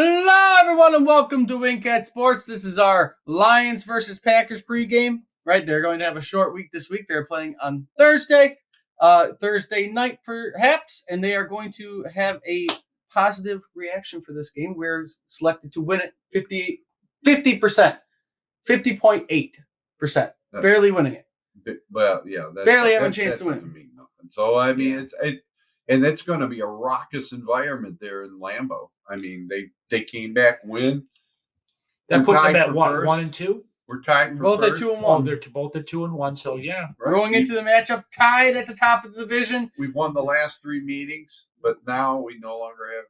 Hello, everyone, and welcome to Wingcat Sports. This is our Lions versus Packers pregame. Right, they're going to have a short week this week. They're playing on Thursday night perhaps, and they are going to have a positive reaction for this game. We're selected to win it 50%, 50.8%, barely winning it. Well, yeah, barely having a chance to win. Doesn't mean nothing. So I mean, and it's going to be a raucous environment there in Lambeau. I mean, they came back win. That puts them at what, 1 and 2? We're tied for both first. at 2 and 1. Oh, they're both at 2 and 1. So yeah, right. Going into the matchup tied at the top of the division. We've won the last 3 meetings, but now we no longer have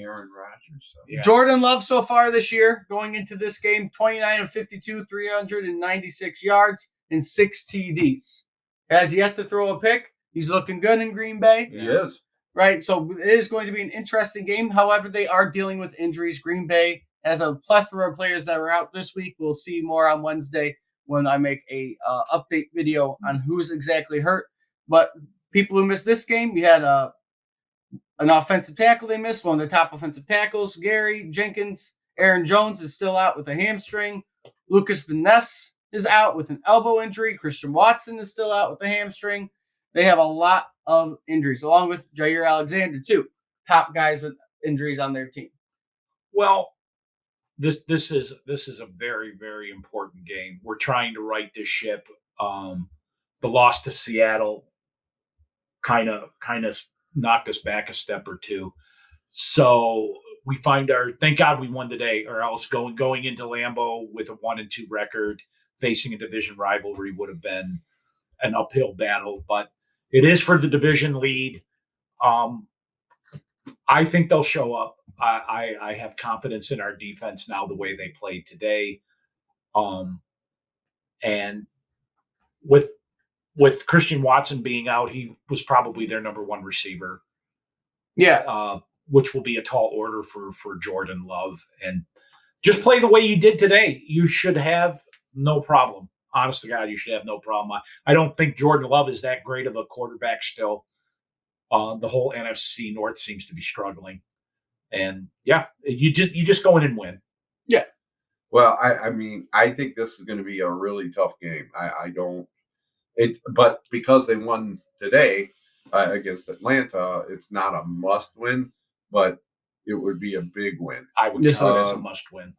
Aaron Rodgers. So. Yeah. Jordan Love so far this year, going into this game, 29 of 52, 396 yards and 6 TDs. Has yet to throw a pick. He's looking good in Green Bay. He is. Right, so it is going to be an interesting game. However, they are dealing with injuries. Green Bay has a plethora of players that were out this week. We'll see more on Wednesday when I make a update video on who's exactly hurt. But people who missed this game, we had an offensive tackle they missed, one of the top offensive tackles, Gary Jenkins. Aaron Jones is still out with a hamstring. Lucas Van Ness is out with an elbow injury. Christian Watson is still out with a hamstring. They have a lot of injuries, along with Jair Alexander, too. Top guys with injuries on their team. Well, this is a very, very important game. We're trying to right this ship. The loss to Seattle kind of knocked us back a step or two. So we thank God we won today, or else going into Lambeau with a 1 and 2 record, facing a division rivalry would have been an uphill battle. But it is for the division lead. I think they'll show up. I have confidence in our defense now, the way they played today. And with Christian Watson being out, he was probably their number 1 receiver. Yeah. Which will be a tall order for Jordan Love. And just play the way you did today. You should have no problem. Honest to God, you should have no problem. I don't think Jordan Love is that great of a quarterback still. The whole NFC North seems to be struggling. And, yeah, you just go in and win. Yeah. Well, I mean, I think this is going to be a really tough game. But because they won today against Atlanta, it's not a must-win, but it would be a big win. I would count it as a must-win.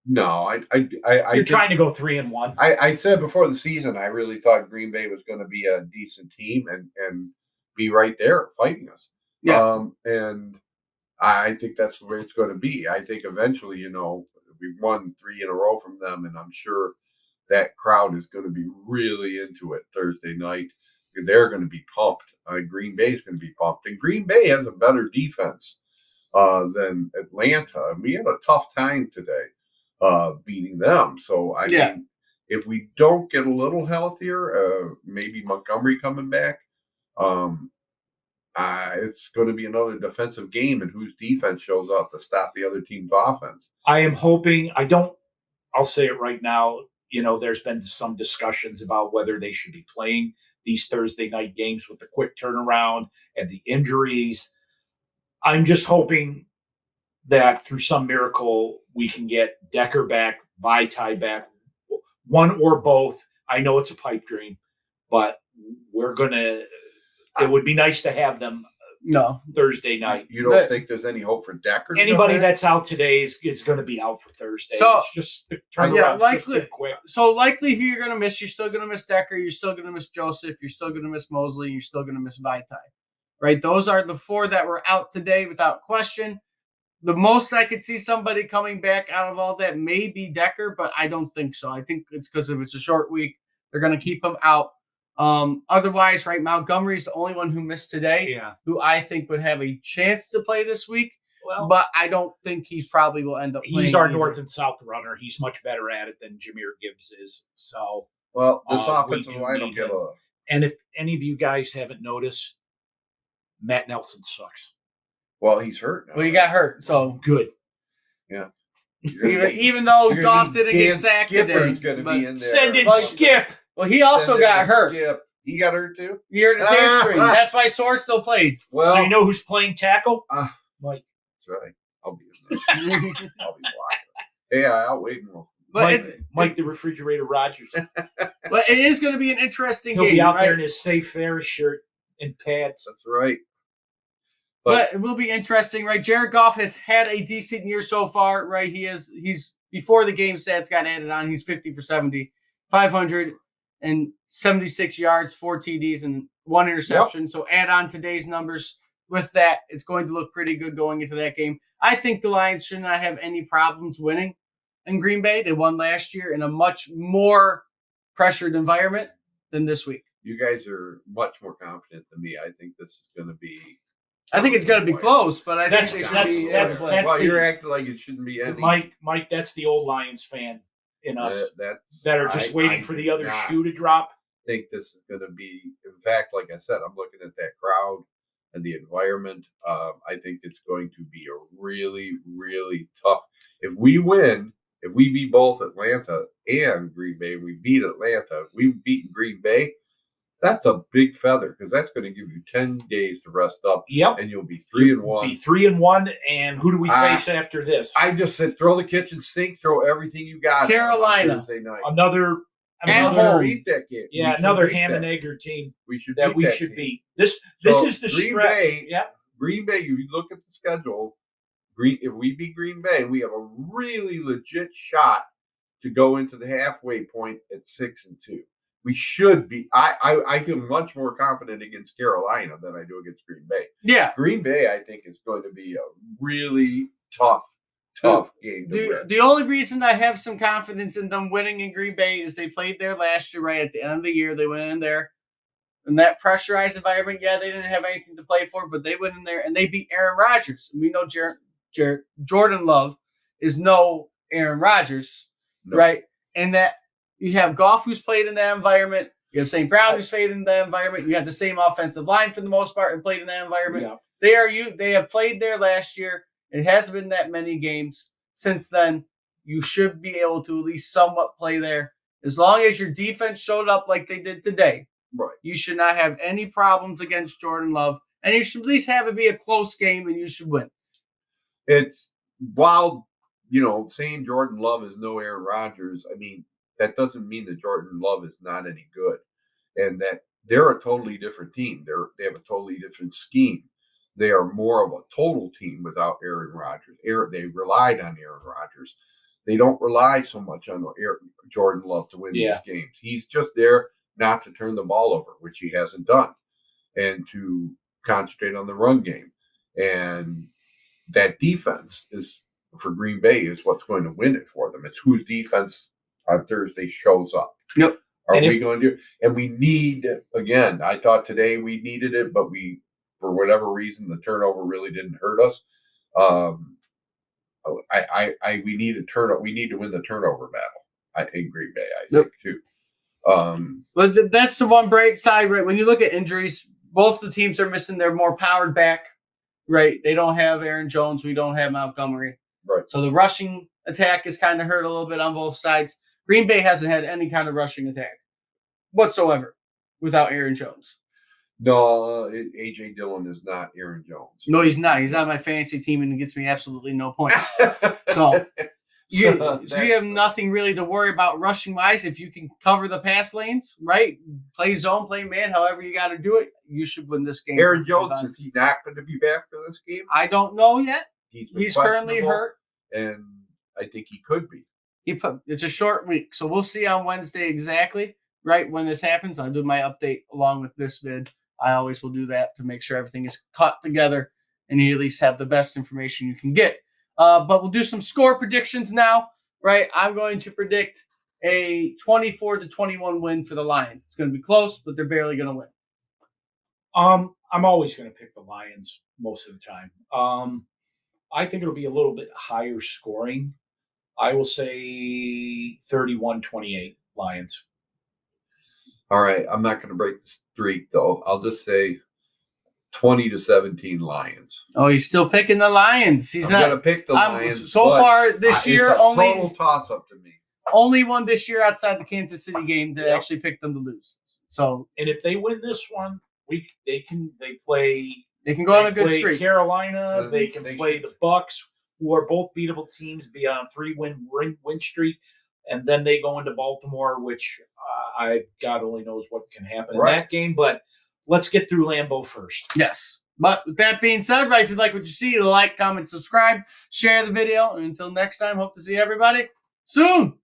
You're trying to go 3 and 1. I said before the season, I really thought Green Bay was going to be a decent team and be right there fighting us. Yeah. And I think that's the way it's going to be. I think eventually, we won 3 in a row from them, and I'm sure that crowd is going to be really into it Thursday night. They're going to be pumped. Green Bay is going to be pumped. And Green Bay has a better defense than Atlanta. We had a tough time today beating them. So, I mean, if we don't get a little healthier, maybe Montgomery coming back, it's going to be another defensive game, and whose defense shows up to stop the other team's offense. I am hoping – I'll say it right now. There's been some discussions about whether they should be playing these Thursday night games with the quick turnaround and the injuries. I'm just hoping that through some miracle we can get Decker back, Vitae back, one or both. I know it's a pipe dream, but it would be nice to have them Thursday night. You don't think there's any hope for Decker? Anybody that's out today is going to be out for Thursday. So, it's just the turnaround. Likely. Quick. So likely who you're going to miss. You're still going to miss Decker. You're still going to miss Joseph. You're still going to miss Mosley. You're still going to miss Vitae. Right? Those are the 4 that were out today without question. The most I could see somebody coming back out of all that may be Decker, but I don't think so. I think it's because it's a short week. They're going to keep him out. Otherwise, right, Montgomery's the only one who missed today, who I think would have a chance to play this week. Well, but I don't think he probably will end up playing. He's our north and south runner. He's much better at it than Jahmyr Gibbs is. So, this offensive line will get a. And if any of you guys haven't noticed, Matt Nelson sucks. Well, he's hurt now. Well, he got hurt, so good. Yeah. Even though Goff didn't get sacked today, send in Skip. Well, he also got hurt. Skip. He got hurt too? He hurt his hamstring. That's why Soar still played. Well, so you know who's playing tackle? Mike. That's right. I'll be in there. I'll be blocking. Hey, I outweighed more. But Mike the Refrigerator Rogers. but it is going to be an interesting He'll game. be out right? there in his Safe Ferris shirt and pads. That's right. But it will be interesting, right? Jared Goff has had a decent year so far, right? He's before the game stats got added on, he's 50 for 70, 576 yards, 4 TDs, and 1 interception. Yep. So add on today's numbers with that, it's going to look pretty good going into that game. I think the Lions should not have any problems winning in Green Bay. They won last year in a much more pressured environment than this week. You guys are much more confident than me. I think this is going to be. I think it's going to be close, but I think it should be. Well, you're acting like it shouldn't be any. Mike, that's the old Lions fan in us that are just waiting for the other shoe to drop. I think this is going to be. In fact, like I said, I'm looking at that crowd and the environment. I think it's going to be a really, really tough. If we win, if we beat both Atlanta and Green Bay, we beat Atlanta. If we beat Green Bay. That's a big feather because that's going to give you 10 days to rest up. Yep. And you'll be 3-1. Be 3-1. And who do we face after this? I just said throw the kitchen sink, throw everything you got. Carolina. Thursday night. Another beat that game. Yeah, another ham and egger team we should beat. This is the Green stretch. Bay, yeah. Green Bay, if you look at the schedule, if we beat Green Bay, we have a really legit shot to go into the halfway point at 6-2. We should be. I feel much more confident against Carolina than I do against Green Bay. Yeah, Green Bay, I think, is going to be a really tough game to win. The only reason I have some confidence in them winning in Green Bay is they played there last year. Right at the end of the year, they went in there in that pressurized environment. Yeah, they didn't have anything to play for, but they went in there and they beat Aaron Rodgers. And we know Jordan Love is no Aaron Rodgers, right? And that. You have Goff, who's played in that environment. You have St. Brown, who's played in that environment. You have the same offensive line for the most part and played in that environment. Yeah. They have played there last year. It hasn't been that many games since then. You should be able to at least somewhat play there. As long as your defense showed up like they did today, right? You should not have any problems against Jordan Love. And you should at least have it be a close game and you should win. It's while, saying Jordan Love is no Aaron Rodgers, I mean, that doesn't mean that Jordan Love is not any good and that they're a totally different team. They have a totally different scheme. They are more of a total team without Aaron Rodgers. They relied on Aaron Rodgers. They don't rely so much on Jordan Love to win these games. He's just there not to turn the ball over, which he hasn't done, and to concentrate on the run game. And that defense is for Green Bay is what's going to win it for them. It's whose defense on Thursday shows up. Yep. Are we going to do? And we need, again, I thought today we needed it, but for whatever reason, the turnover really didn't hurt us. We need a turnover. We need to win the turnover battle in Green Bay, I think, too. But that's the one bright side, right? When you look at injuries, both the teams are missing their more powered back, right? They don't have Aaron Jones. We don't have Montgomery. Right. So the rushing attack is kind of hurt a little bit on both sides. Green Bay hasn't had any kind of rushing attack whatsoever without Aaron Jones. No, A.J. Dillon is not Aaron Jones. No, he's not. He's on my fantasy team and he gets me absolutely no points. So you have nothing really to worry about rushing-wise. If you can cover the pass lanes, right? Play zone, play man, however you got to do it, you should win this game. Aaron Jones, is he not going to be back for this game? I don't know yet. He's currently hurt. And I think he could be. It's a short week, so we'll see on Wednesday exactly, right, when this happens. I'll do my update along with this vid. I always will do that to make sure everything is cut together and you at least have the best information you can get. But we'll do some score predictions now, right? I'm going to predict a 24-21 win for the Lions. It's going to be close, but they're barely going to win. I'm always going to pick the Lions most of the time. I think it'll be a little bit higher scoring. I will say 31-28 Lions. All right. I'm not going to break the streak, though. I'll just say 20-17 Lions. Oh, he's still picking the Lions. I'm going to pick the Lions. So far this year, it's a total toss-up to me. Only one this year outside the Kansas City game to actually pick them to lose. So, and if they win this one, they can go on a good streak. Carolina, they can play the Bucks. who are both beatable teams, be on 3-win win streak, and then they go into Baltimore, which God only knows what can happen in that game. But let's get through Lambeau first. Yes. But with that being said, right, if you like what you see, like, comment, subscribe, share the video. And until next time, hope to see everybody soon.